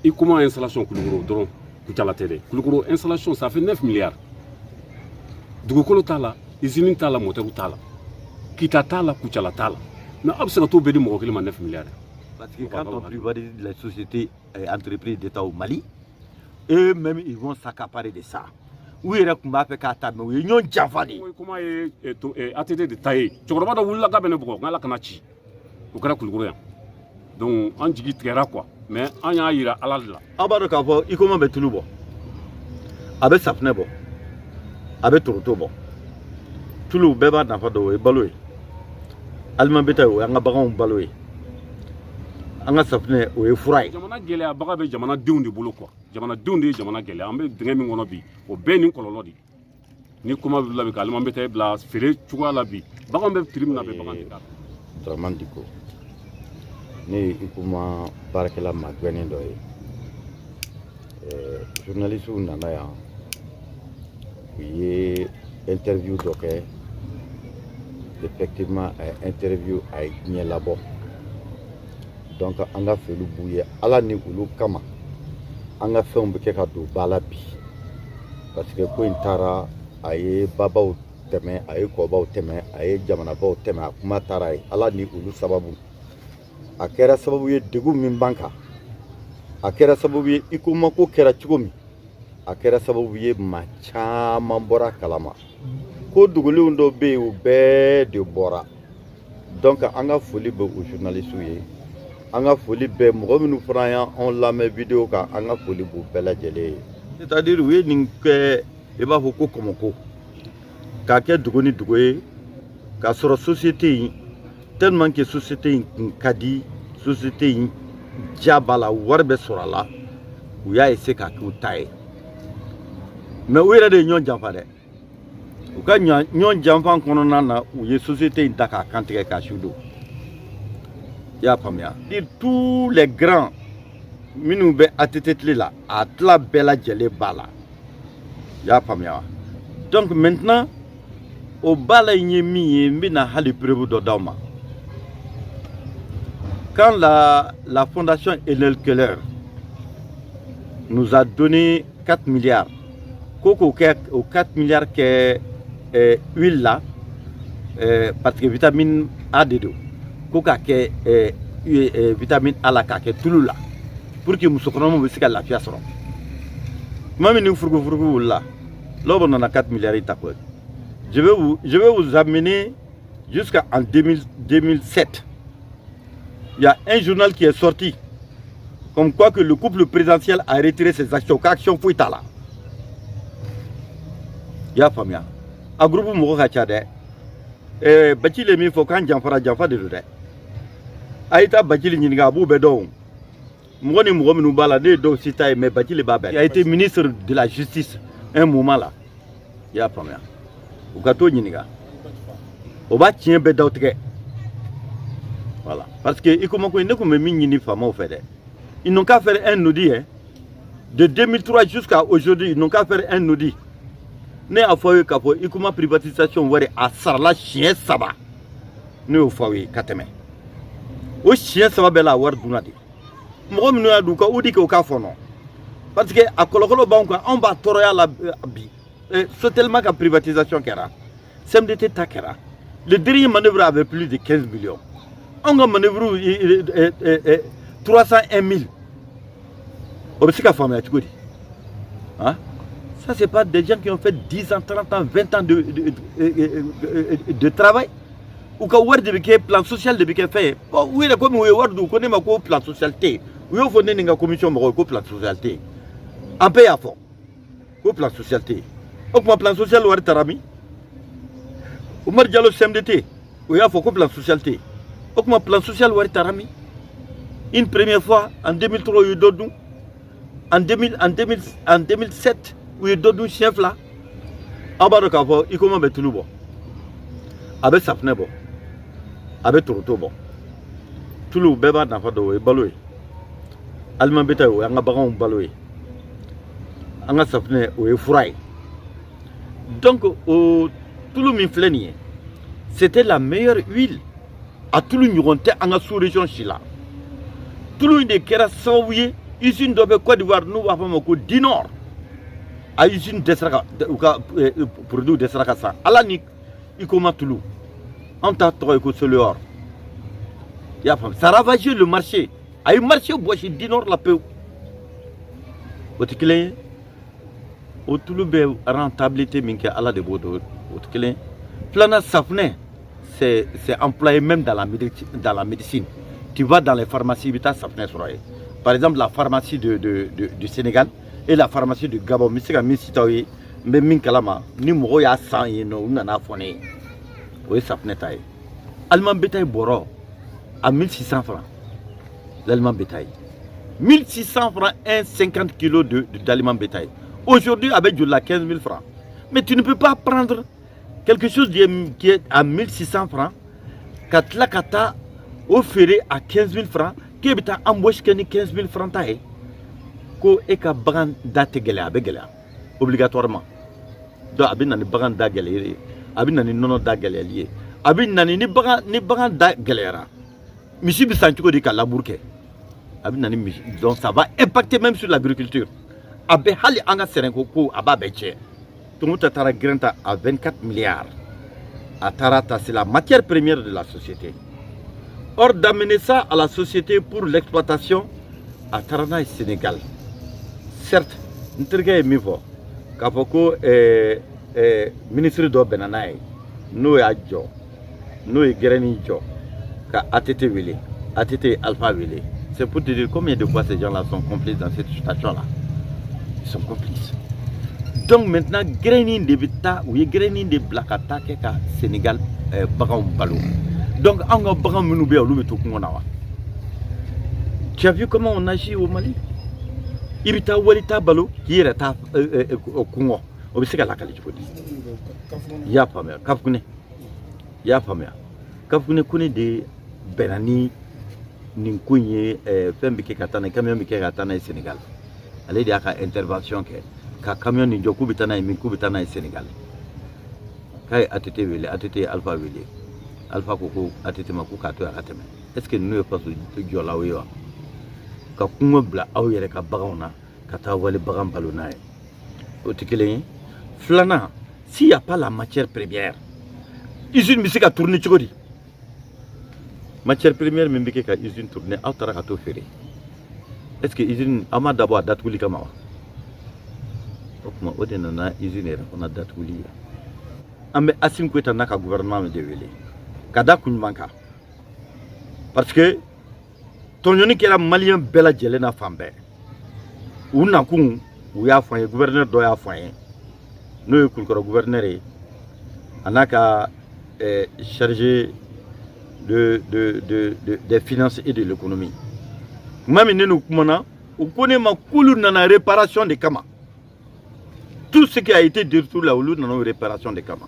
Et comment installation Koulougoro dron Koutiala Télé Koulougoro installation ça fait 9 milliards. Dugukolo tala, usine tala, moteur tala. Kita tala, Koutiala tala. Mais observe tout bédi mo 9 milliards. Parce que quand on privatise les sociétés et entreprises d'État au Mali, eux-mêmes ils vont s'accaparer de ça. Oui, il y a un jafani. Comment est ATT de taille? Tu crois pas que vous l'avez bien beaucoup? On l'a canachi. Vous connaissez Koulougoro. Donc on dit qu'il y a quoi? Mais on y a eu à la là. Abaroka, il commence à tout le monde. Avec Safnebo, avec Toronto, tout le bébé n'a pas de baloué. Allemand bétail, un baron baloué. Un Safne ou un furaï. Jamana Gele a Bagabe Jamana Dun de boulot quoi. Jamana Dun de Jamana Gele, un peu de Dreaming Onobi, au Benin Colorodi. Ni comment vous l'avez calmé, bétail blas, ferré, tu vois la vie. Bagambe Trim n'avait pas de cas. Dramandiko. Ni ikuma barakela magwene doye journaliste ou nana ya oui interview doké effectivement interview ay ñe labo donc anga felu bouye ala ni ulu kama anga fem be ka do balabi parce que ko intara ay babaw teme ay ko baw teme ay jamana baw teme kuma taray ala ni ulu sababu a kɛra sababu ye degun min banka a kɛra sababu ye ikuma ko kɛra cogo min a kɛra sababu ye maa caman bɔra kalama ko dugulenw dɔ bɛ yen o bɛɛ de bɔra donc an ka foli bɛ o journalistes ye an ka foli bɛ mɔgɔ minnu fana y'an lamɛn vidéo kan an ka foli b'u bɛɛ lajɛlen ye c'est à dire u ye nin kɛ i b'a fɔ ko kɔmɔko k'a kɛ dugu ni dugu ye k'a sɔrɔ société in tellement que société in kun ka di société in jaba la wari bɛ sɔrɔ a la u y'a essayer k'a k'u ta ye mais u yɛrɛ de ye ɲɔgɔn janfa dɛ u ka ɲɔgɔn janfa kɔnɔna na u ye société in ta k'a kantigɛ k'a sudo i y'a faamuya dire tous les grands minnu bɛ ATT tile la a tila bɛɛ lajɛlen b'a la i y'a faamuya wa donc maintenant o b'a la in ye min ye n bɛna hali preuve dɔ d'aw ma. Quand la fondation Enel Keller nous a donné 4 milliards, Coco 4 milliards que huile là, parce que vitamine A de dos, Coca que vitamine A la kake tout là, pour que nous soyons aussi la fiasse. Même nous fourgou là, là on a 4 milliards et quoi. Je vais vous amener jusqu'en 2007. Il y a un journal qui est sorti comme quoi que le couple présidentiel a retiré ses actions. Qu'action faut être là? Il y a famille. Un groupe mourir à Tchad. Bati les mi faut quand j'enfara de l'autre. Aïta bati les n'ingabou bedon. Mwani mwami nous balade do sita mais bati les babel. Il a été ministre de la justice un moment là. Il y a famille. Au gâteau n'inga. Au bas tient bedon très. Voilà. Parce que ils n'ont qu'à faire un audit. Hein. De 2003 jusqu'à aujourd'hui, ils n'ont qu'à faire un audit. Ne a fait que privatisation à Sarla chien saba. Ne au fait kateme. Au chien saba bela war dunadi. Moi nous a duka udi ko ka fono. Parce que à kolokolo banka on va toroya la bi. C'est tellement que privatisation kera. CMDT takera. Le dernier manœuvre avait plus de 15 millions. On a manœuvré 301 000. Hein? Ça, c'est pas des gens qui ont fait 10 ans, 30 ans, 20 ans de travail. Ou quand on a un plan social de fait. Oui, comme on a un plan social. Oui, on a une commission de plan social. En paye à fond. Au plan social. Au plan social, on a un tarami. On a un CMDT. Oui, il faut un plan social. Au plan social, on a un tarami. Une première fois, en 2003, il y a eu en 2007, il y a eu chef là. Abaroka, il commence à tout le monde. Avec Safnebo, avec Toronto. Tout le monde n'a pas de baloué. Allemand bétail, il y a un baron baloué. Il y a un Safne, il y a un furaï. Donc, tout le monde, c'était la meilleure huile. À tout le monde, en sous-région Chila. Tout le monde qui era sauvé usine dɔ bɛ Côte d'Ivoire n'u b'a fɔ a ma ko Dinor a usine dɛsɛra ka u ka produit dɛsɛra ka san ala ni ICOMA Tulu an ta tɔgɔ ye ko Soleor i y'a faamu ça a ravagé le marché a ye marché bɔsi Dinor la pewu o tɛ kelen ye o tulu bɛ rentabilité min kɛ ala de b'o dɔn o tɛ kelen ye filanan safunɛ c'est employé même dans la médecine tu vas dans les pharmacies i bɛ taa safunɛ sɔrɔ ye par exemple la pharmacie du Sénégal et la pharmacie du Gabon n bɛ se ka min citer aw ye n bɛ min kalama ni mɔgɔw y'a san yen nɔ u nana fɔ ne ye o ye safunɛ ta ye aliment bétail bɔrɔ à 1600 francs l'aliment bétail 1600 francs 50 kilos d'aliment bétail aujourd'hui avec de la 15 000 francs mais tu ne peux pas prendre quelque chose qui est à 1600 francs ka tila ka taa o feere à 15 000 francs k'e bɛ taa embauche kɛ ni 15 000 francs ta ye ko e ka bagan da tɛ gɛlɛya a bɛ gɛlɛya obligatoirement donc a bɛ na ni bagan da gɛlɛyali ye a bɛ na ni nɔnɔ da gɛlɛyali ye a bɛ na ni bagan da gɛlɛyara misi bɛ san cogo di ka labour kɛ a bɛ na ni misi donc ça va impacter même sur l'agriculture a bɛ hali an ka sɛnɛko ko a b'a bɛɛ cɛ Toyota taara grain ta à 24 milliards a taara ta c'est la matière première de la société or d'amener ça à la société pour l'exploitation a taara n'a ye Sénégal certes n terikɛ ye min fɔ k'a fɔ ko ministre dɔ bɛnna n'a ye n'o y'a jɔ n'o ye graine jɔ ka ATT wele ATT ye Alpha wele c'est pour te dire combien de fois ces gens-là sont complices dans cette situation-là ils sont complices donc maintenant graine de bɛ taa u ye graine de bila ka taa kɛ ka Sénégal baganw balo donc an ka bagan minnu bɛ yen olu bɛ to kungo na wa tu as vu comment on agit au Mali i bɛ taa wali ta balo k'i yɛrɛ ta kungo o bɛ se ka lakali cogo di i y'a faamuya Kafukunɛ i y'a faamuya Kafukunɛ ko ne de bɛnna ni nin ko in ye fɛn bɛ kɛ ka taa n'a ye camion bɛ kɛ ka taa n'a ye Sénégal ale de y'a ka intervention kɛ ka camion nin jɔ k'u bɛ taa n'a ye min k'u bɛ taa n'a ye Sénégal k'a ye ATT wele ATT ye Alpha wele Alpha ko ko ATT ma ko k'a to yen a ka tɛmɛ est ce que ninnu ye faso jɔlaw ye wa ka kungo bila aw yɛrɛ ka baganw na ka taa wali bagan balo n'a ye o tɛ kelen ye filanan s'il y a pas la matière première usine bɛ se ka tourner cogo di matière première min bɛ kɛ ka usine tourner aw taara ka t'o feere est ce que usine aw ma dabɔ a datuguli kama wa o tuma o de nana usine yɛrɛ fana datuguli ye an bɛ Assimi Goïta n'a ka gouvernement de wele ka da kun ɲuman kan parce que tɔnjɔnni kɛra maliyɛn bɛɛ lajɛlen na fan bɛɛ u nakun u y'a fɔ an ye gouverneur dɔ y'a fɔ an ye n'o ye Kulukɔrɔ gouverneur ye a n'a ka chargé des finances et de l'économie tuma min ne n'u kumana u ko ne ma k'olu nana réparation de kama tout ce qui a été détruit là olu nana réparation de kama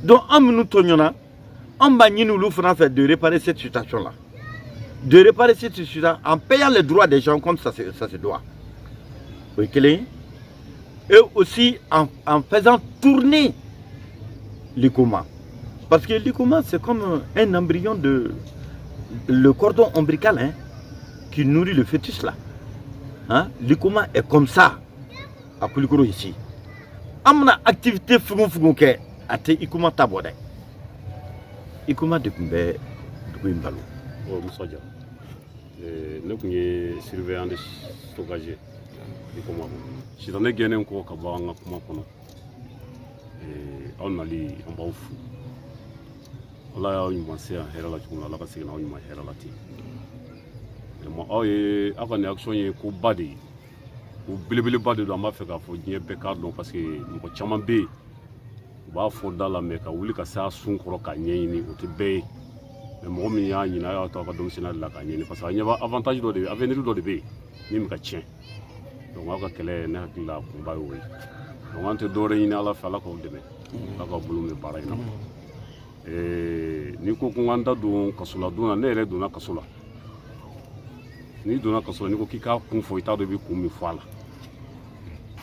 donc an minnu tɔɲɔna an b'a ɲini olu fana fɛ de réparer cette situation là de réparer cette situation en payant les droits des gens comme ça se doit. Oui, et aussi en faisant tourner l'ICOMA. Parce que l'ICOMA, c'est comme un embryon le cordon ombilical hein, qui nourrit le fœtus là. Hein? L'ICOMA est comme ça à Koulikoro ici. On a activité fougon-fougon-ké à te ICOMA tabodé. ICOMA de Kumbe Mbalo. Oh, Moussa Dia. Ne kun ye surveillant de stockage de kɔma sisan ne gɛnnen kɔ ka bɔ an ka kuma kɔnɔ aw nali an b'aw fo ala y'aw ɲuman se yan hɛrɛ la cogo min na ala ka segin aw ɲuman hɛrɛ la ten aw ye aw ka nin action ye ko ba de ye ko belebeleba de don an b'a fɛ k'a fɔ diɲɛ bɛɛ k'a dɔn parce que mɔgɔ caman bɛ yen u b'a fɔ da la mɛ ka wuli ka se a sun kɔrɔ k'a ɲɛɲini o tɛ bɛɛ ye mais mɔgɔ min y'a ɲini a y'a to a ka denmisɛnninya de la k'a ɲɛɲini parce que a ɲɛ b'a avantage dɔ de bɛ avenir dɔ de bɛ yen min bɛ ka tiɲɛ donc aw ka kɛlɛ ne hakili la kunba y'o ye donc an tɛ dɔwɛrɛ ɲini ala fɛ ala k'aw dɛmɛ ala k'aw bolo mɛn baara in na n'i ko ko n da don kaso la don na ne yɛrɛ donna kaso la n'i donna kaso la n'i ko k'i k'a kun fɔ i t'a dɔn i bɛ kun min fɔ a la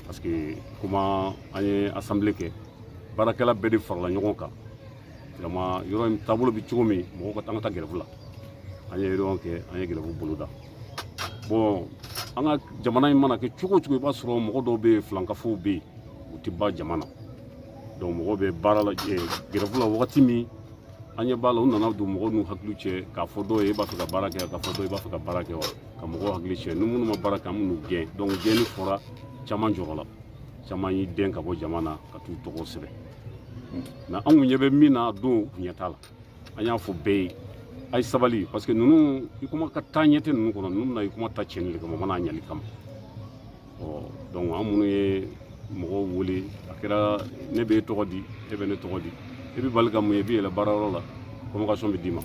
parce que comment an ye assemblée kɛ baarakɛla bɛɛ de farala ɲɔgɔn kan vraiment yɔrɔ in taabolo bɛ cogo min mɔgɔw ka taa an ka taa gɛrɛfu la an ye réunion kɛ an ye gɛrɛfu boloda bon an ka jamana in mana kɛ cogo cogo I b'a sɔrɔ mɔgɔ dɔw bɛ yen filankafow bɛ yen u tɛ ba jamana donc mɔgɔ bɛ baara la gɛrɛfu la wagati min an ɲɛ b'a la u nana don mɔgɔw n'u hakili cɛ k'a fɔ dɔw ye I b'a fɛ ka baara kɛ k'a fɔ dɔw I b'a fɛ ka baara kɛ wa ka mɔgɔw hakili cɛ ni minnu ma baara kɛ an b'u gɛn donc gɛnni fɔra caman jɔrɔla caman y'i den ka bɔ jama na ka t'u tɔgɔ sɛbɛn mais an kun ɲɛ bɛ min na don kun ɲɛ t'a la an y'a fɔ bɛɛ ye a ye sabali parce que ninnu I kuma ka taa ɲɛ tɛ ninnu kɔnɔ ninnu bɛna I kuma ta tiɲɛni de kama mana ɲali kama donc an minnu ye mɔgɔw wele a kɛra ne bɛ e tɔgɔ di e bɛ ne tɔgɔ di I bɛ bali ka mun ye I bɛ yɛlɛ baarayɔrɔ la convocation bɛ d'i ma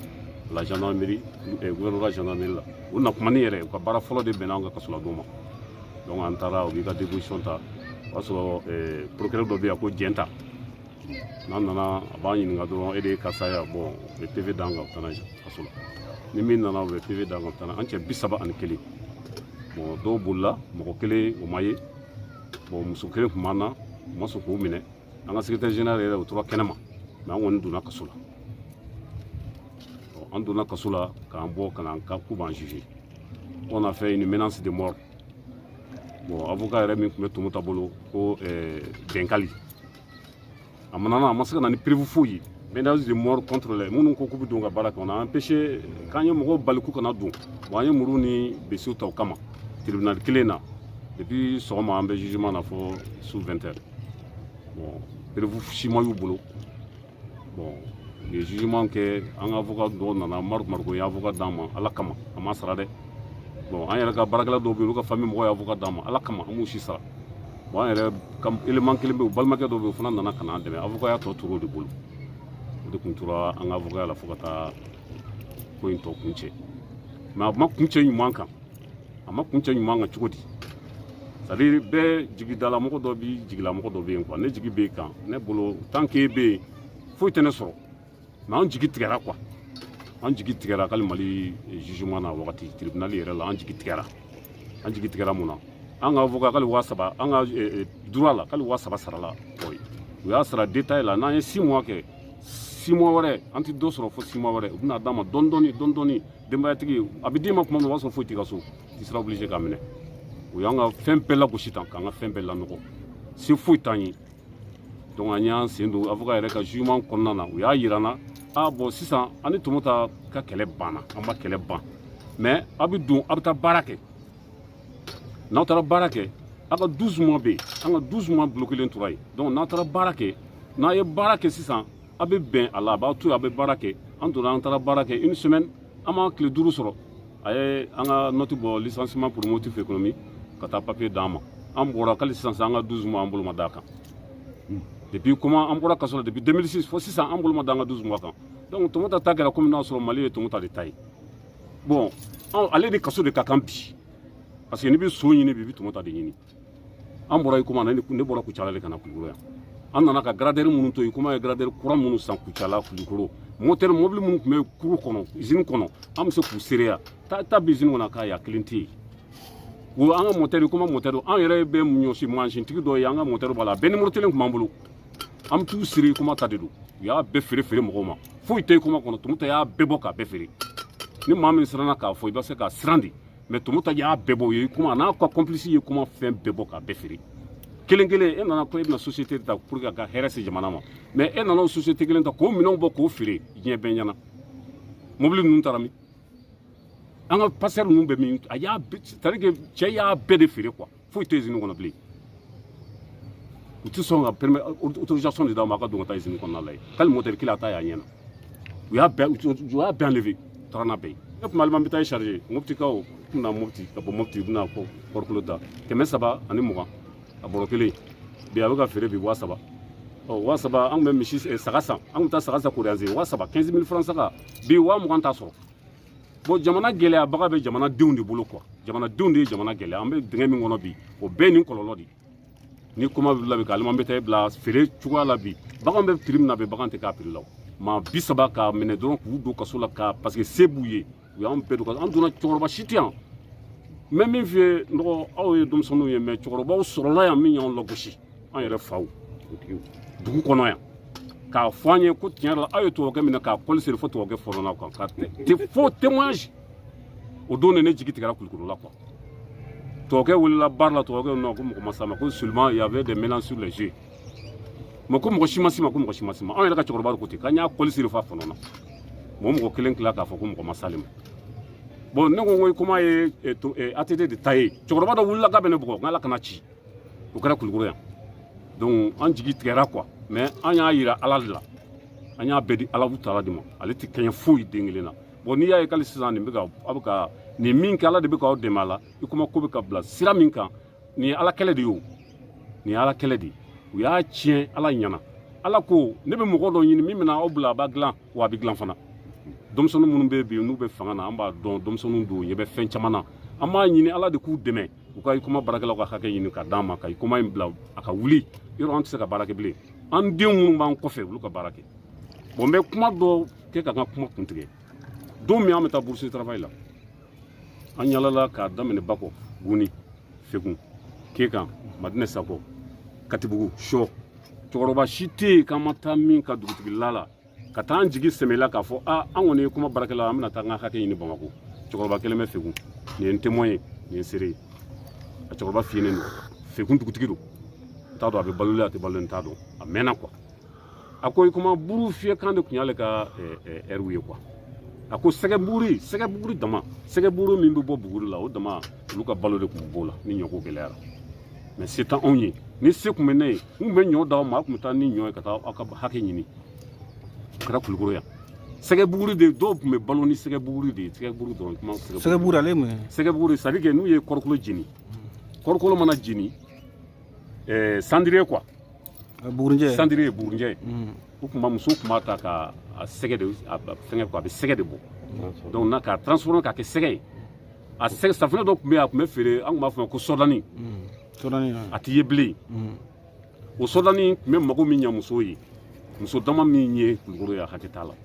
la gendarmerie gouvernement gendarmerie la u na kuma ni yɛrɛ u ka baara fɔlɔ de bɛnna an ka kasola don ma donc an taara u b'i ka déposition ta o y'a sɔrɔ procureur dɔ bɛ yan ko Jɛnta n'an nana a b'an ɲininka dɔrɔn e de ye karisa ye bon u bɛ PV d'an kan u taara kaso la ni min nana u bɛ PV d'an kan u taara an cɛ 31 bon dɔw bolila mɔgɔ kelen o ma ye bon muso kelen tun b'an na u ma sɔn k'o minɛ an ka secrétaire général yɛrɛ o tora kɛnɛma mais an kɔni donna kaso la an donna kaso la k'an bɔ ka na an ka k'u b'an juger on a fait une menace de mort bon avocat yɛrɛ min tun bɛ Tomuta bolo ko Bɛnkali a ma se ka na ni preuve foyi ye menace de mort contre les minnu ko k'u bɛ don ka baara kɛ on a empêché k'an ye mɔgɔw bali k'u kana don bon an ye muru ni besiw ta o kama tribunal kelen na depuis sɔgɔma an bɛ jugement na fɔ sous 20 heures bon preuve si ma y'u bolo bon u ye jugement kɛ an ka avocat dɔw nana Mariko ye avocat d'an ma Ala kama a ma sara dɛ bon an yɛrɛ ka baarakɛla dɔw bɛ yen olu ka famille mɔgɔw ye avocat d'an ma Ala kama an m'u si sara bon an yɛrɛ ka élément kelen bɛ yen u balimakɛ dɔw bɛ yen u fana nana ka n'an dɛmɛ avocat y'a tɔ tora o de bolo o de tun tora an ka avocat la fo ka taa ko in tɔ kuncɛ mais a ma kuncɛ ɲuman kan a ma kuncɛ ɲuman kan cogo di c'est à dire bɛɛ jigidala mɔgɔ dɔ bi jigila mɔgɔ dɔ bɛ yen quoi ne jigi bɛ kan ne bolo tant que e bɛ yen foyi tɛ ne sɔrɔ mais an jigi tigɛra quoi an jigi tigɛra k'ale Mali jugement na wagati tribunal yɛrɛ la an jigi tigɛra mun na an ka avocat k'ale 3000 an ka droit la k'ale 3000 sarala u y'a sara détail la n'an ye 6 mois kɛ 6 mois wɛrɛ an tɛ dɔ sɔrɔ fo 6 mois wɛrɛ u bɛna d'an ma dɔɔni denbayatigi a bɛ d'i ma tuma min o b'a sɔrɔ foyi t'i ka so i sera obligé k'a minɛ u y'an ka fɛn bɛɛ lagosi tan k'an ka fɛn bɛɛ lanɔgɔ se foyi t'an ye donc an y'an sen don avocat yɛrɛ ka jugement kɔnɔna na u y'a yira n na bon sisan ani Tomuta ka kɛlɛ banna an ma kɛlɛ ban mais a bɛ don a bɛ taa baara kɛ n'aw taara baara kɛ a ka 12 mois bɛ yen an ka 12 mois bloquelen tora yen donc n'aw taara baara kɛ n'a ye baara kɛ sisan a bɛ bɛn a la a b'aw to yen a bɛ baara kɛ an donna an taara baara kɛ une semaine an ma tile 5 sɔrɔ a ye an ka note bɔ licenciement pour motif économique ka taa papier d'an ma an bɔra k'ale sisan an ka 12 mois an bolo ma d'a kan depuis comment an bɔra kaso la depuis 2006 fo sisan an bolo ma d'an ka 12 mois kan donc Tomuta ta kɛra komi n'a sɔrɔ Mali ye Tomuta de ta ye bon ale de kaso de ka kan bi parce que n'i bɛ so ɲini bi i bɛ Tomuta de ɲini an bɔra i komi ne bɔra Kucala de ka na Kulukoro yan an nana ka gradɛri minnu to yen komi an ye gradɛri kura minnu san Kucala Kulukoro moteur mobili minnu tun bɛ kuru kɔnɔ usine kɔnɔ an bɛ se k'u sereya taa bɛ usine kɔnɔ k'a ye a kelen tɛ yen wo an ka moteur komi moteur an yɛrɛ bɛ ɲɔsi mansintigi dɔ ye an ka moteur b'a la bɛɛ numéro kelen tun b'an bolo an bɛ t'u siri komi ta de don u y'a bɛɛ feere mɔgɔw ma foyi tɛ yen komi kɔnɔ Tomuta y'a bɛɛ bɔ k'a bɛɛ feere ni maa min siranna k'a fɔ i bɛ se k'a siran de mais Tomuta y'a bɛɛ bɔ o ye komi a n'a ka complice ye komi fɛn bɛɛ bɔ k'a bɛɛ feere kelen kelen e nana ko e bɛna société ta pour que a ka hɛrɛ se jamana ma mais e nana o société kelen ta k'o minɛnw bɔ k'o feere diɲɛ bɛɛ ɲɛna mobili ninnu taara min an ka passer ninnu bɛ min a y'a c'est à dire que cɛ y'a bɛɛ de feere quoi foyi tɛ usine kɔnɔ bilen u tɛ sɔn ka permet autorisation de d'a ma a ka don ka taa usine kɔnɔna la yen k'ale moteur kelen a ta y'a ɲɛna u y'a bɛɛ enlevé u taara n'a bɛɛ ye ne tun bɛ Alimami ta chargé Moptikaw tun bɛna Mopti ka bɔ Mopti u bɛna Kɔrikolo ta 320 a bɔrɔ kelen bi a bɛ ka feere bi 3000 3000 an tun bɛ misi saga san an tun bɛ taa saga san Koreyanze 3000 15 000 francs saga bi 20 t'a sɔrɔ bon jamana gɛlɛyabaga bɛ jamanadenw de bolo quoi jamanadenw de ye jamana gɛlɛya an bɛ dingɛ min kɔnɔ bi o bɛɛ nin kɔlɔlɔ de ni kuma bɛ labɛn ka Alimami ta bila feere cogoya la bi bagan bɛ prix min na bɛ bagan tɛ k'a prix la maa 30 k'a minɛ dɔrɔn k'u don kaso la ka parce que se b'u ye u y'an bɛɛ don kaso an donna cɛkɔrɔba si tɛ yan n bɛ min f'i ye n dɔgɔ aw ye denmisɛnninw ye mais cɛkɔrɔbaw sɔrɔla yan min y'anw lagosi an yɛrɛ faw dugu kɔnɔ yan k'a fɔ an ye ko tiɲɛ yɛrɛ la aw ye tubabukɛ minɛ k'a kɔli seri fo tubabukɛ fɔlɔnna kan ka fo témoignage o don de ne jigi tigɛra Kulukoro la quoi tɔgɔkɛ wulila baara la tɔgɔkɛ non ko mɔgɔ ma s'a ma ko seulement il y avait des mélanges sur les jeux mais ko mɔgɔ si ma s'i ma ko mɔgɔ si ma s'i ma anw yɛrɛ ka cɛkɔrɔba de ko ten k'an y'a kɔli siri fa fɔnɔ na mɔgɔ kelen tila k'a fɔ ko mɔgɔ ma s'ale ma bon ne ko comment ye ATT de ta ye cɛkɔrɔba dɔ wulila k'a bɛ ne bugɔ n' ala kana ci o kɛra Kulukoro yan donc an jigi tigɛra quoi mais an y'a yira ala de la an y'a bɛɛ di Alahu Taala de ma ale tɛ kɛɲɛ foyi den kelen na bon n'i y'a ye k'ale sisan nin bɛ ka a bɛ ka nin min kɛ ala de bɛ k'aw dɛmɛ a la i komi ko bɛ ka bila sira min kan nin ye ala kɛlɛ de ye o nin ye ala kɛlɛ de ye u y'a tiɲɛ ala ɲɛna ala ko ne bɛ mɔgɔ dɔ ɲini min bɛna aw bila a b'a dilan wa a bɛ dilan fana denmisɛnnin minnu bɛ yen n'u bɛ fanga na an b'a dɔn denmisɛnninw don ɲɛ bɛ fɛn caman na an b'a ɲini ala de k'u dɛmɛ u ka i koma baarakɛlaw ka hakɛ ɲini ka d'an ma ka i koma in bila a ka wuli yɔrɔ an tɛ se ka baara kɛ bilen an denw minnu b'an kɔfɛ olu ka baara kɛ bon n bɛ kuma dɔ kɛ ka n ka kuma kuntigɛ don min an bɛ taa bourse de travail la an yalala k'a daminɛ Bakɔ Buguni Fegu Kekan Madinɛ Sakɔ Katibugu Sɔ cɛkɔrɔba si tɛ yen k'an ma taa min ka dugutigila la ka taa an jigi sɛmɛla k'a fɔ an kɔni ye kuma baarakɛla an bɛna taa an ka hakɛ ɲini Bamakɔ cɛkɔrɔba kelen bɛ Fegu nin ye n témoin ye nin ye seere ye a cɛkɔrɔba fiyenen don Fegu dugutigi don n t'a dɔn a bɛ balolen a tɛ balolen n t'a dɔn a mɛnna quoi a ko i komi buru fiyɛkan de tun y'ale ka ɛriw ye quoi a ko sɛgɛbuguri dama sɛgɛbuguri min bɛ bɔ buguri la o dama olu ka balo de tun b'o la ni ɲɔko gɛlɛyara mais se t'anw ye ni se tun bɛ ne ye n tun bɛ ɲɔ d'aw ma a tun bɛ taa ni ɲɔ ye ka taa aw ka hakɛ ɲini o kɛra Kulukoro yan sɛgɛbuguri de dɔw tun bɛ balo ni sɛgɛbuguri de ye sɛgɛbuguri dɔrɔn kuma sɛgɛbuguri ale mun ye sɛgɛbuguri c'est à dire que n'u ye kɔrɔkolo jeni kɔrɔkolo mana jeni sandiriye quoi bugurinjɛ sandiriye ye bugurinjɛ ye o tuma muso tun b'a ta ka a sɛgɛ de fɛngɛ quoi a bɛ sɛgɛ de bɔ donc na k'a transformer k'a kɛ sɛgɛ ye a sɛgɛ safunɛ dɔ tun bɛ yen a tun bɛ feere an tun b'a fɔ ma ko sɔdani a tɛ ye bilen o sɔdani tun bɛ mago min ɲɛ muso ye muso dama min ye Kulukoro ye a hakɛ t'a la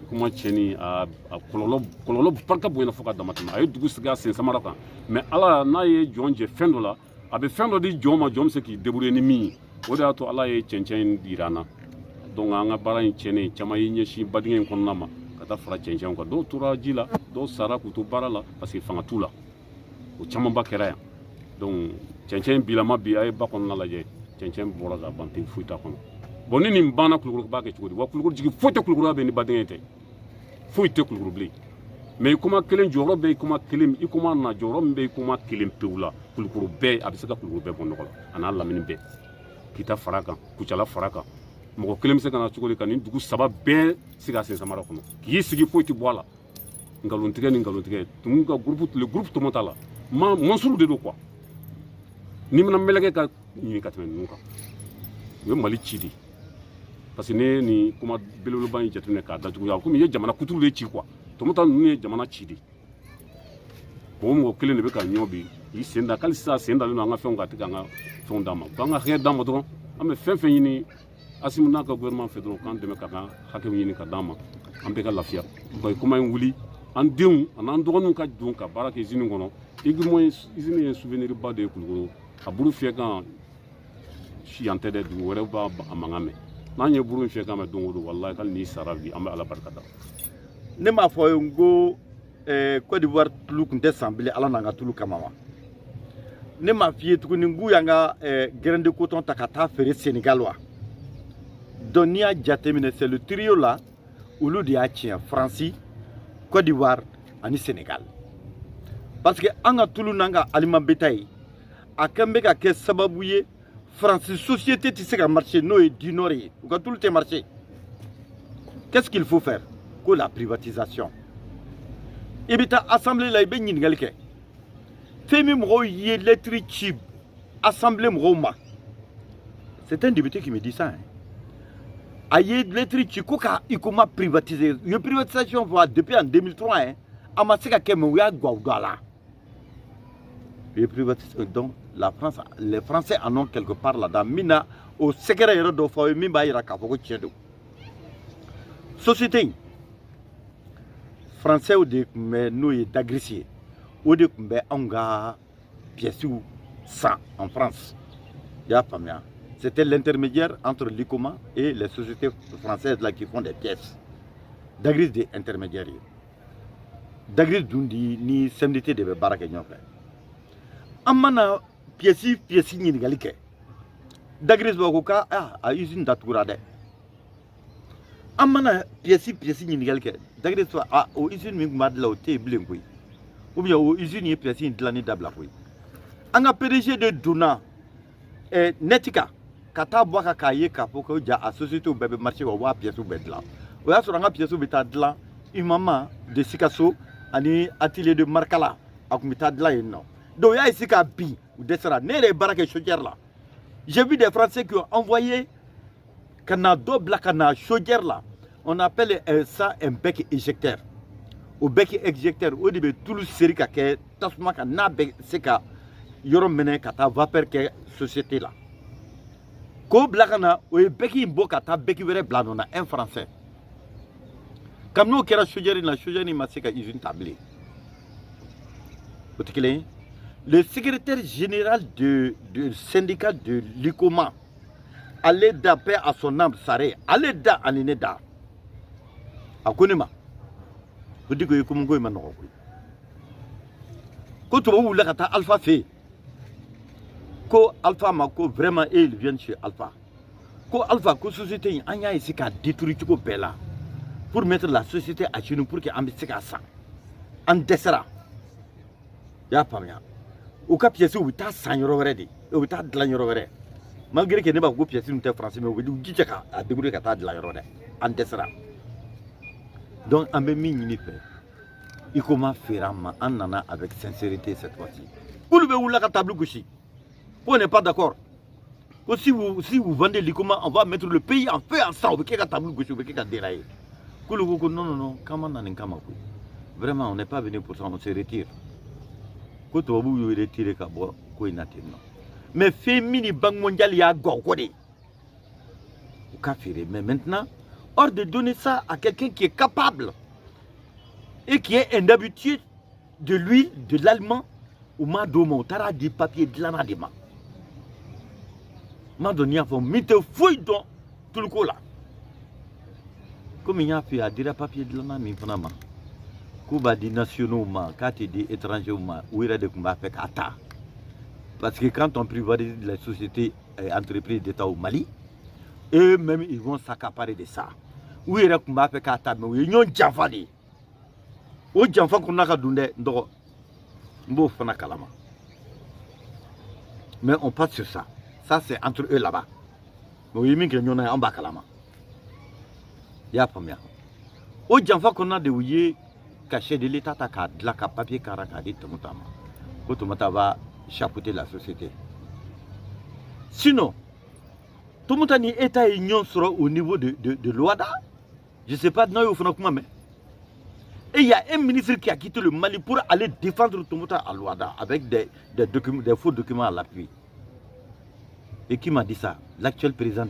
kuma tiɲɛni a kɔlɔlɔ barika bonyana fo ka dama tɛmɛ a ye dugu sigi a sen samara kan mais ala n'a ye jɔn jɛ fɛn dɔ la a bɛ fɛn dɔ di jɔn ma jɔn bɛ se k'i débrouiller ni min ye o de y'a to ala ye cɛncɛn jira an na donc an ka baara in tiɲɛnen caman y'i ɲɛsin badingɛ in kɔnɔna ma ka taa fara cɛncɛnw kan dɔw tora ji la dɔw sara k'u to baara la parce que fanga t'u la o camanba kɛra yan donc cɛncɛn bilama bi a ye ba kɔnɔna lajɛ cɛncɛn bɔra ka ban ten foyi t'a kɔnɔ bon ni nin banna Kulukoro b'a kɛ cogo di wa Kulukoro jigi foyi tɛ Kulukoro bɛ ni badingɛ tɛ foyi tɛ Kulukoro bilen mais i kuma kelen jɔyɔrɔ bɛ i kuma kelen i kuma na jɔyɔrɔ min bɛ i kuma kelen pewu la Kulukoro bɛɛ a bɛ se ka Kulukoro bɛɛ bɔ nɔgɔ la a n'a lamini bɛɛ kita fara kan Kucala fara kan mɔgɔ kelen bɛ se ka na cogo di ka nin dugu saba bɛɛ sigi a sen samara kɔnɔ k'i sigi foyi tɛ bɔ a la nkalontigɛ ni nkalontigɛ tumu ka le groupe tɔmɔ t'a la mɔnsuru de don quoi n'i mana mɛlɛkɛ ka ɲini ka tɛmɛ ninnu kan u ye Mali ci de parce que ne nin kuma belebeleba in jateminɛ k'a dajuguya komi i ye jamana kuturu de ci quoi tɔmɔta ninnu ye jamana ci de o mɔgɔ kelen de bɛ ka ɲɔ bi i sen da hali sisan sen dalen don an ka fɛnw ka tɛ k'an ka fɛnw d'a ma k'an ka hakɛ d'a ma dɔrɔn an bɛ fɛn fɛn ɲini Asimu n'a ka gouvernement fɛ dɔrɔn k'an dɛmɛ ka kan hakɛw ɲini ka d'an ma an bɛɛ ka lafiya ka kuma in wuli an denw an'an dɔgɔninw ka don ka baara kɛ usine kɔnɔ usine ye souvenir ba de ye Kulukoro a buru fiyɛkan yan tɛ dɛ dugu wɛrɛw b'a a mankan mɛn n'an ye buru in fiyɛkan mɛn don o don walayi hali n'i sara bi an bɛ ala barika da ne m'a fɔ ye n ko Côte d'Ivoire tulu tun tɛ san bilen ala n'an ka tulu kama wa ne m'a f'i ye tuguni n k'u y'an ka grain de coton ta ka taa feere Sénégal wa donc n'i y'a jateminɛ c'est le trio là olu de y'a tiɲɛ Faransi Côte d'Ivoire ani Sénégal parce que an ka tulu n'an ka aliment bétail a kɛn bɛ ka kɛ sababu ye Faransi société tɛ se ka marché n'o ye du Nord ye u ka tulu tɛ marché qu'est-ce qu'il faut faire ko la privatisation i bɛ taa assemblée la i bɛ ɲininkali kɛ fɛn min mɔgɔw ye lettre ci assemblée mɔgɔw ma c'est un député qui me dit ça hein. A ye lettre ci ko ka i koma privatiser u ye privatisation fɔ depuis en 2003 hein a ma se ka kɛ mais u y'a gwaw don a la u ye privatisation donc la France les Français en ont quelque part là-dedans min na o sɛgɛrɛ yɛrɛ dɔ fɔ ye min b'a yira k'a fɔ ko tiɲɛ don société in Français de tun bɛ n'o ye Dagris ye o de tun bɛ anw ka pièces san en France i y'a faamuya c'était l'intermédiaire entre l'ICOMA et les sociétés françaises là qui font des pièces Dagris de intermédiaire ye Dagris dun di ni CMDT de bɛ baara kɛ ɲɔgɔn fɛ Amana pièce ɲininkali kɛ Dagris b'a ko k'a a usine datugura dɛ an mana pièce ɲininkali kɛ Dagris b'a o usine min tun b'a dilan o tɛ yen bilen koyi ou bien o usine ye pièce in dilanni dabila koyi an ka PDG de donna Netika ka taa bɔ a kan k'a ye k'a fɔ ko ja a société bɛɛ bɛ marché wa u b'a pièces bɛɛ dilan o y'a sɔrɔ an ka pièces bɛ taa dilan Imama de Sikaso ani atelier de Markala a tun bɛ taa dilan yen nɔ donc o y'a essayé k'a bin u dɛsɛra ne yɛrɛ ye baara kɛ chaudière la j'ai vu des Français qui ont envoyé ka na dɔ bila ka na chaudière la on appelle ça un bec éjecteur o bec éjecteur o de bɛ tulu seri ka kɛ tasuma kan n'a bɛ se ka yɔrɔ minɛ ka taa vapeur kɛ société la k'o bila ka na o ye bec in bɔ ka taa bec wɛrɛ bila nɔ na un français kabini n'o kɛra chaudière in na chaudière in ma se ka usine ta bilen o tɛ kelen ye. Le secrétaire général du syndicat de l'ICOMA, allait d'appeler à son âme, Saré, allait da Anineda. A Konima. Vous dites que vous avez dit que vous avez dit Alpha fait. Que Alpha Mako vraiment ils viennent chez Alpha. Que Alpha, que société a ici qu'à détruire tout là pour mettre la société à genoux pour qu'elle ait ça. En dessert. Y'a pas bien. Au cas pièce où tu as 100 euros ready, où tu as de l'agneau ready. Malgré que ne pas vous pièce, nous sommes français, mais vous dites à débrouiller qu'à ta de l'agneau ready. En dessert. Donc, en même temps, il commence à faire un nana avec sincérité cette fois-ci. Vous le voulez la table gauche. Vous n'êtes pas d'accord. Si vous vendez l'ICOMA, on va mettre le pays en feu ensemble. Vous avez table gauche, vous avez déraillé. Non, vraiment, on n'est pas venu pour ça, on se retire. Mais Fémini Banque mondiale y a gorgoré. Mais maintenant, hors de donner ça à quelqu'un qui est capable et qui est un habitué de l'huile, de l'allemand, ou m'a donné tara du papier de l'anadema. M'a donné un fond, mais te fouille dans tout le coup là. Comme il y a fait à dire papier de l'anadema, Kuba di nationaux, quand tu dis étrangers, où il y a des combats avec Ata. Parce que quand on privatise les sociétés et entreprises d'État au Mali, eux-mêmes ils vont s'accaparer de ça. Où il y a des combats avec Ata, mais ils ont déjà fait. Au Djanfa qu'on a donné, mais on passe sur ça. Ça c'est entre eux là-bas. Mais il y a un en bas Kalama. Il y a pas bien. Au Djanfa qu'on a de caché de l'État, de la papier caracadi, Tomata va chapeauter la société. Sinon, Tomotani État et Union sera au niveau de l'Ouada. Je ne sais pas, non, mais. Et il y a un ministre qui a quitté le Mali pour aller défendre Tomota à l'Ouada avec des faux documents à l'appui. Et qui m'a dit ça? L'actuel président,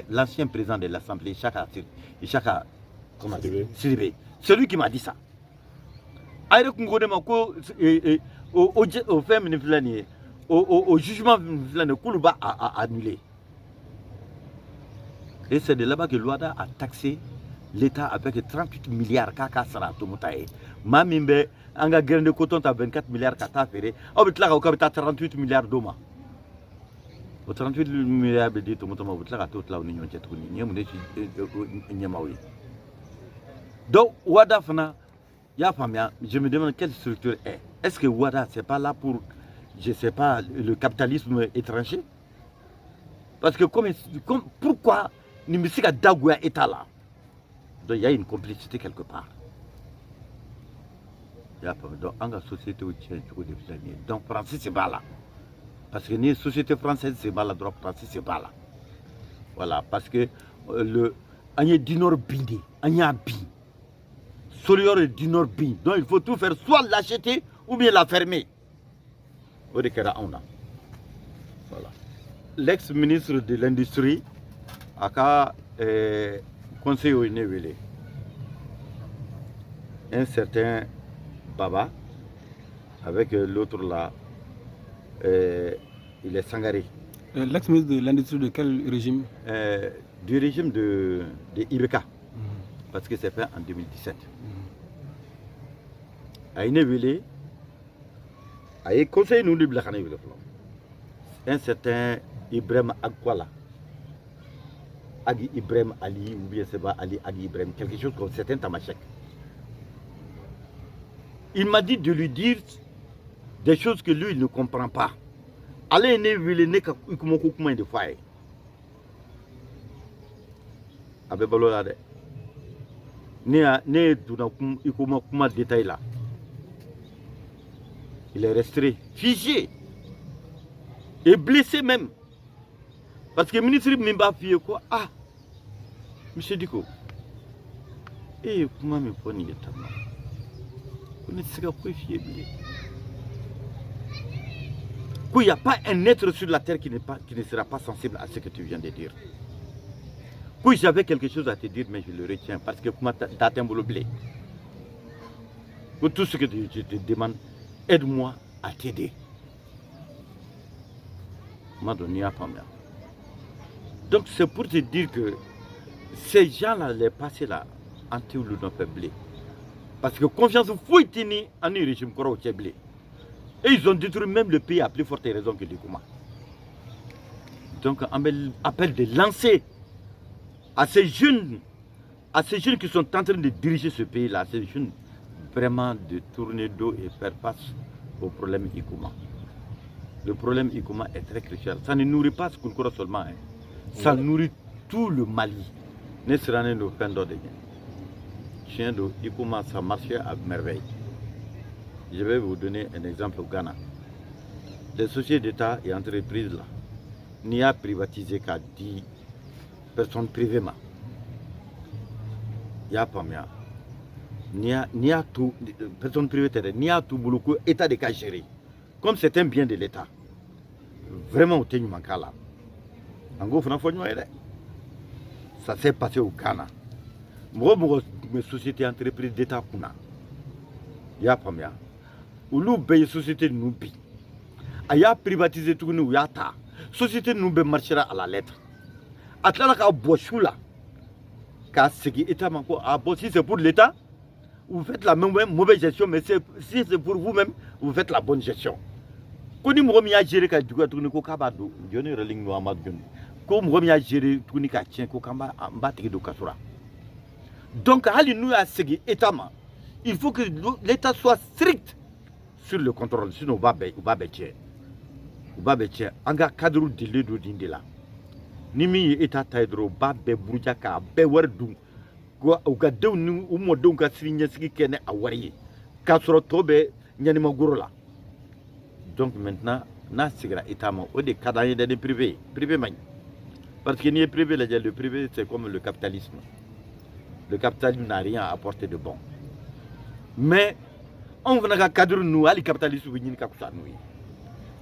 l'ancien président de l'Assemblée, Ishaka Sidibé. C'est lui qui m'a dit ça. Au jugement, Koulouba a annulé. Et c'est de là-bas que l'Ouada a taxé l'État avec 38 milliards kaka sara Tomotae. Mamimbe, anga grain de coton à 24 milliards kata ferré. Au bitla au kabita 38 milliards d'oma. Au 38 milliards de Tomotama, vous la toute la union tchétouni, Niamawi. Donc, Ouada Fana, je me demande quelle structure est. Est-ce que Ouada, c'est pas là pour, je sais pas, le capitalisme étranger? Parce que pourquoi Nimisika Dagouya est là? Donc il y a une complicité quelque part. Donc dans la société où il y a donc Francis c'est pas là. Parce que les sociétés françaises c'est pas là, donc Francis c'est pas là. Voilà, parce que le Agnès du Nord bindi, Agnès bi. Solior du Nord bi. Donc il faut tout faire, soit l'acheter ou bien la fermer. Voilà. L'ex-ministre de l'Industrie a conseil au Névelé. Un certain Baba, avec l'autre là, il est Sangaré. L'ex-ministre de l'Industrie de quel régime? Du régime de Ibeka, parce que c'est fait en 2017. À Névelé, a ye conseil nous de bila kana wele fɔlɔ un certain Ibrahim Akwala Agi Ibrahim Ali ou bien c'est pas Ali Agi Ibrahim quelque chose comme certain Tamashek. Il m'a dit de lui dire des choses que lui il ne comprend pas. Allez ne wele ne ka kuma ko kuma de faye abe balo la de ne duna kuma détail là. Il est resté figé et blessé même. Parce que le ministre m'a fait quoi? Ah, monsieur Diko, comment me prendre le temps? Vous ne savez pas fier. Il n'y a pas un être sur la terre qui ne sera pas sensible à ce que tu viens de dire. Oui, j'avais quelque chose à te dire, mais je le retiens parce que comment t'as un blé. Pour tout ce que je te demande, aide-moi à t'aider. M'a donné à Pamela. Donc c'est pour te dire que ces gens-là, les passés là, anti-ou l'ont fait blé. Parce que confiance faut tenir en un régime corps au blé. Et ils ont détruit même le pays à plus forte raison que Dikouma. Donc on appelle de lancer à ces jeunes qui sont en train de diriger ce pays-là, ces jeunes vraiment de tourner dos et faire face au problème Ikouma. Le problème Ikouma est très crucial. Ça ne nourrit pas Skounkora seulement, hein. Ça nourrit tout le Mali. Ne sera pas nos fins d'ordre. Chien d'eau, Ikouma, ça marchait à merveille. Je vais vous donner un exemple au Ghana. Les sociétés d'État et entreprises là, n'y a privatisé qu'à 10 personnes privées. Il n'y a pas mieux. N'y a tout, personnes privées, n'y a tout boulot, État de cas géré. Comme c'est un bien de l'État. Vraiment, au Ténu Mankala. En gros, ça s'est passé au Ghana. Moi, mes sociétés entreprises d'État, il n'y a pas mieux. Ou l'on paye société de nous. Il y a privatisé tout nous, yata. Société de nous marchera à la lettre. Atlanta Bochoula. Car ce qui est à si c'est pour l'État, vous faites la même mauvaise gestion, mais si c'est pour vous-même, vous faites la bonne gestion. Quand vous avez géré le cas de Kabado, je ne reling nous à comme vous avez géré tout le cas de Kasura. Donc, nous à ce qui est il faut que l'État soit strict sur le contrôle, sinon on va bêcher. On va bêcher. On va cadre de l'eau d'Indela. Nimi État taïdro, babé bourjaka, béwardou. Quoi, au gars de nous, ou moi donc à Svignesi qui est à Wari. Kasro Tobe, Nyanima Gourola. Donc maintenant, na sigra État, au des cadres des privés, privé main. Parce qu'il n'y a privé, le privé c'est comme le capitalisme. Le capitalisme n'a rien à apporter de bon. Mais on va cadrer nous à les capitalistes ou venir à nous.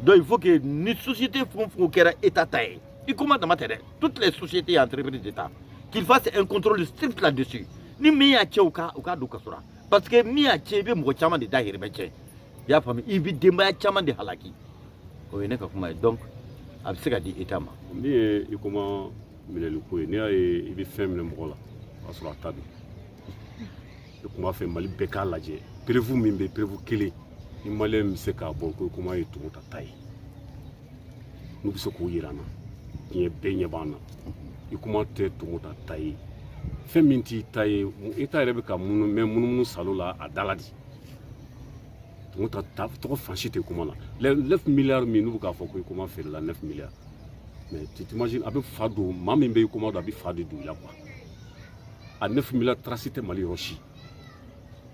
Donc il faut que nos sociétés font qu'elles État taille. Il commande dans matériel. Toutes les sociétés et entreprises d'État qu'ils fassent un contrôle strict là-dessus. Ni miya tchauka ou ka do kasura. Parce que miya tchebe mo chama de dahir beche. Ya fami ibi demba chama de halaki. O ene ka kuma donc absega di État ma. Ni e comment minelu ko ni ay ibi fem le mo la. Asura tabi. Comment faire Mali beka lajé prévu mimbe prévu kélé ni malais se ka bon ko comment est tout ta taille nous biso ko yirana ni beñe bana i comment te tout ta taille fait minti taille état rebe ka munu même munu salola a daladi tout ta trop franchité comment là les 9 milliards nous ka faut comment faire la 9 milliards mais tu t'imagines avec fado mamimbe comment d'abi fado du là quoi à 9 milliards tracité Mali Rochi.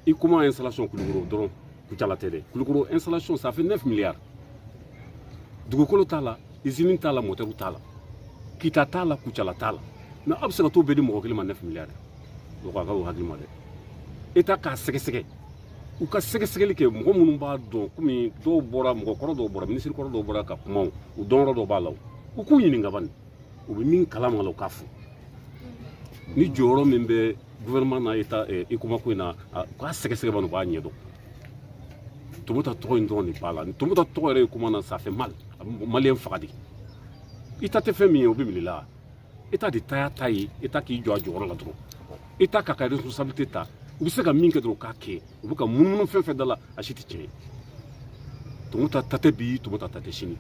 Et comment installation Koulougoro Kouchala Télé Koulougoro installation ça fait 9 milliards. Dugukolo Tala, Izinin Tala, Moteru Tala. Kita Tala, Kouchala Tala. Mais absolument Bedi Mokilima 9 milliards. Donc on va regarder. État ka seke ou ka seke ke mo munumba do kumi do bora mo koro do bora ministre koro do bora ka kuma ou don do balaw. Ou ku yini ngaban. Ou min kalama lo kafu. Ni joro membe gouvernement na État et comment qu'on a quoi c'est bon ba nyedo tout le monde trop une drone pas là tout le monde trop comment ça fait mal malien fadi État te fait mieux au bimila État de taille État qui doit jouer là trop État ka responsabilité ta ou c'est ka minke dro ka ke ou ka mun fait dans la achiti Tumuta tate bi, tumuta tate sini.